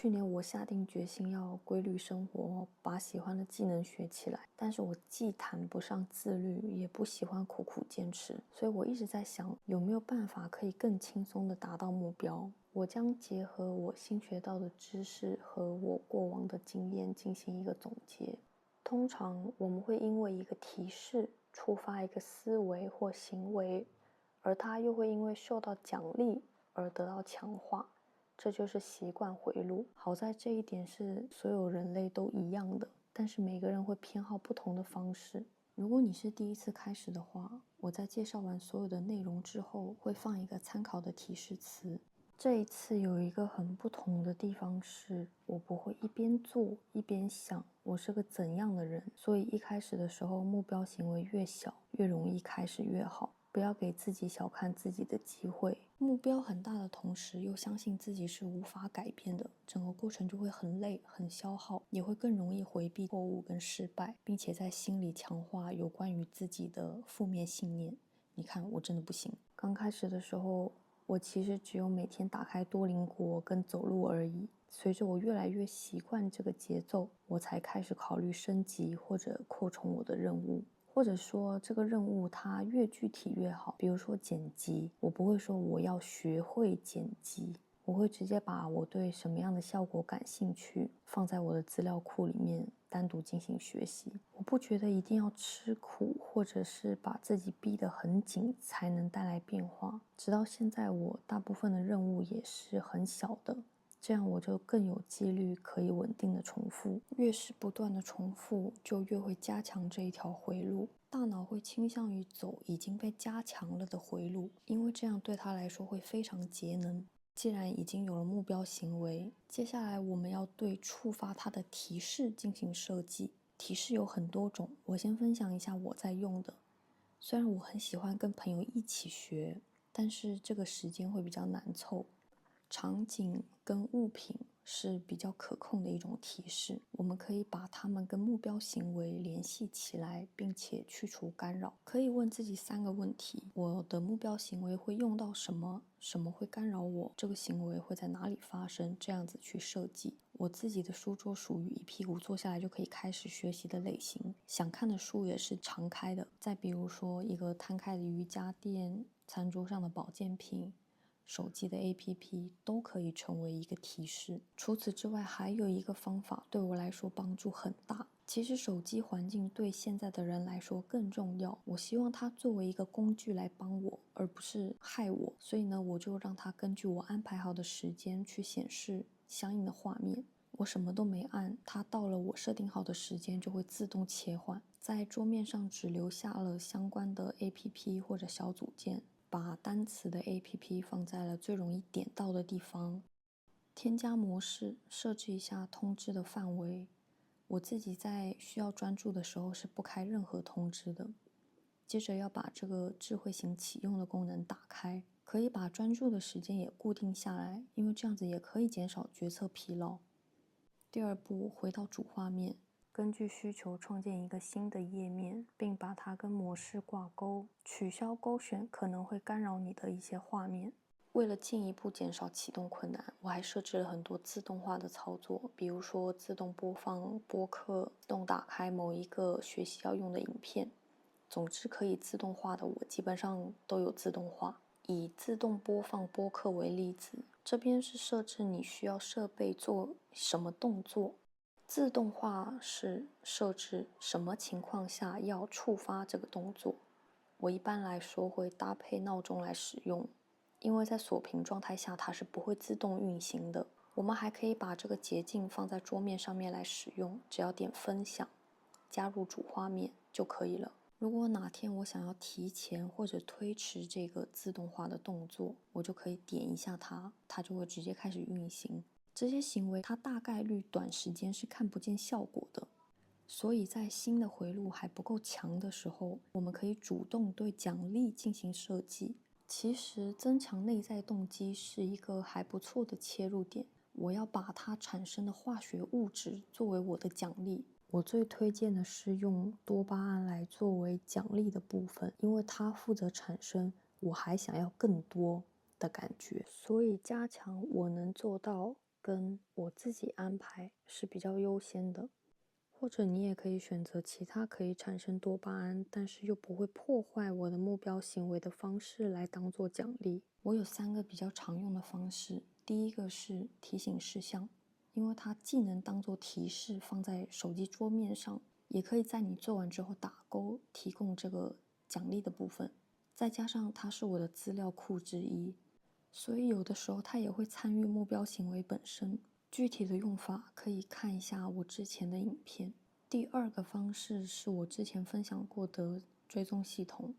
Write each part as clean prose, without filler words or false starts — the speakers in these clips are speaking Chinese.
去年我下定决心要规律生活，把喜欢的技能学起来，但是我既谈不上自律，也不喜欢苦苦坚持，所以我一直在想，有没有办法可以更轻松地达到目标。我将结合我新学到的知识和我过往的经验进行一个总结。通常我们会因为一个提示触发一个思维或行为，而它又会因为受到奖励而得到强化。这就是习惯回路。好在这一点是所有人类都一样的，但是每个人会偏好不同的方式。如果你是第一次开始的话，我在介绍完所有的内容之后，会放一个参考的提示词。这一次有一个很不同的地方是，我不会一边做一边想我是个怎样的人，所以一开始的时候目标行为越小，越容易开始越好。不要给自己小看自己的机会。目标很大的同时，又相信自己是无法改变的，整个过程就会很累、很消耗，也会更容易回避错误跟失败，并且在心里强化有关于自己的负面信念。你看，我真的不行。刚开始的时候，我其实只有每天打开多邻国跟走路而已。随着我越来越习惯这个节奏，我才开始考虑升级或者扩充我的任务。或者说这个任务它越具体越好，比如说剪辑，我不会说我要学会剪辑，我会直接把我对什么样的效果感兴趣放在我的资料库里面单独进行学习。我不觉得一定要吃苦或者是把自己逼得很紧才能带来变化。直到现在我大部分的任务也是很小的，这样我就更有几率可以稳定的重复。越是不断的重复，就越会加强这一条回路。大脑会倾向于走已经被加强了的回路，因为这样对他来说会非常节能。既然已经有了目标行为，接下来我们要对触发它的提示进行设计。提示有很多种，我先分享一下我在用的。虽然我很喜欢跟朋友一起学，但是这个时间会比较难凑。场景跟物品是比较可控的一种提示，我们可以把它们跟目标行为联系起来，并且去除干扰。可以问自己3个问题：我的目标行为会用到什么？什么会干扰我？这个行为会在哪里发生？这样子去设计。我自己的书桌属于一屁股坐下来就可以开始学习的类型，想看的书也是常开的。再比如说一个摊开的瑜伽垫，餐桌上的保健品，手机的 APP 都可以成为一个提示。除此之外，还有一个方法对我来说帮助很大。其实手机环境对现在的人来说更重要，我希望它作为一个工具来帮我，而不是害我。所以呢，我就让它根据我安排好的时间去显示相应的画面。我什么都没按，它到了我设定好的时间就会自动切换。在桌面上只留下了相关的 APP 或者小组件，把单词的 APP 放在了最容易点到的地方。添加模式，设置一下通知的范围。我自己在需要专注的时候是不开任何通知的。接着要把这个智慧型启用的功能打开，可以把专注的时间也固定下来，因为这样子也可以减少决策疲劳。第二步，回到主画面，根据需求创建一个新的页面，并把它跟模式挂钩，取消勾选可能会干扰你的一些画面。为了进一步减少启动困难，我还设置了很多自动化的操作，比如说自动播放播客，自动打开某一个学习要用的影片。总之可以自动化的我基本上都有自动化。以自动播放播客为例子，这边是设置你需要设备做什么动作，自动化是设置什么情况下要触发这个动作。我一般来说会搭配闹钟来使用，因为在锁屏状态下它是不会自动运行的。我们还可以把这个捷径放在桌面上面来使用，只要点分享，加入主画面就可以了。如果哪天我想要提前或者推迟这个自动化的动作，我就可以点一下它，它就会直接开始运行。这些行为它大概率短时间是看不见效果的，所以在新的回路还不够强的时候，我们可以主动对奖励进行设计。其实增强内在动机是一个还不错的切入点，我要把它产生的化学物质作为我的奖励。我最推荐的是用多巴胺来作为奖励的部分，因为它负责产生我还想要更多的感觉。所以加强我能做到跟我自己安排是比较优先的。或者你也可以选择其他可以产生多巴胺，但是又不会破坏我的目标行为的方式来当做奖励。我有3个比较常用的方式。第一个是提醒事项，因为它既能当做提示放在手机桌面上，也可以在你做完之后打勾，提供这个奖励的部分。再加上它是我的资料库之一，所以有的时候它也会参与目标行为本身。具体的用法可以看一下我之前的影片。第2个方式是我之前分享过的追踪系统，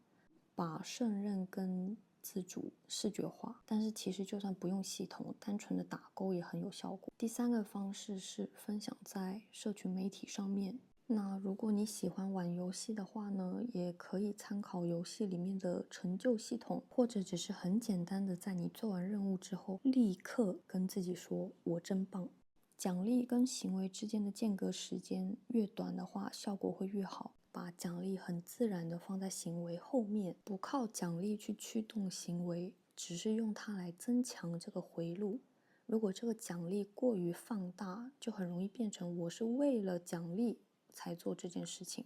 把胜任跟自主视觉化，但是其实就算不用系统，单纯的打勾也很有效果。第3个方式是分享在社群媒体上面。那如果你喜欢玩游戏的话呢，也可以参考游戏里面的成就系统，或者只是很简单的在你做完任务之后，立刻跟自己说我真棒。奖励跟行为之间的间隔时间越短的话，效果会越好。把奖励很自然的放在行为后面，不靠奖励去驱动行为，只是用它来增强这个回路。如果这个奖励过于放大，就很容易变成我是为了奖励才做这件事情。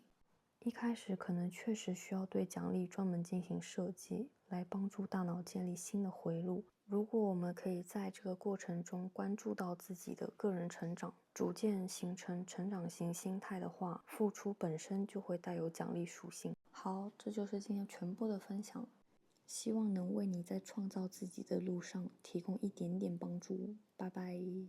一开始可能确实需要对奖励专门进行设计，来帮助大脑建立新的回路。如果我们可以在这个过程中关注到自己的个人成长，逐渐形成成长型心态的话，付出本身就会带有奖励属性。好，这就是今天全部的分享，希望能为你在创造自己的路上提供一点点帮助。拜拜。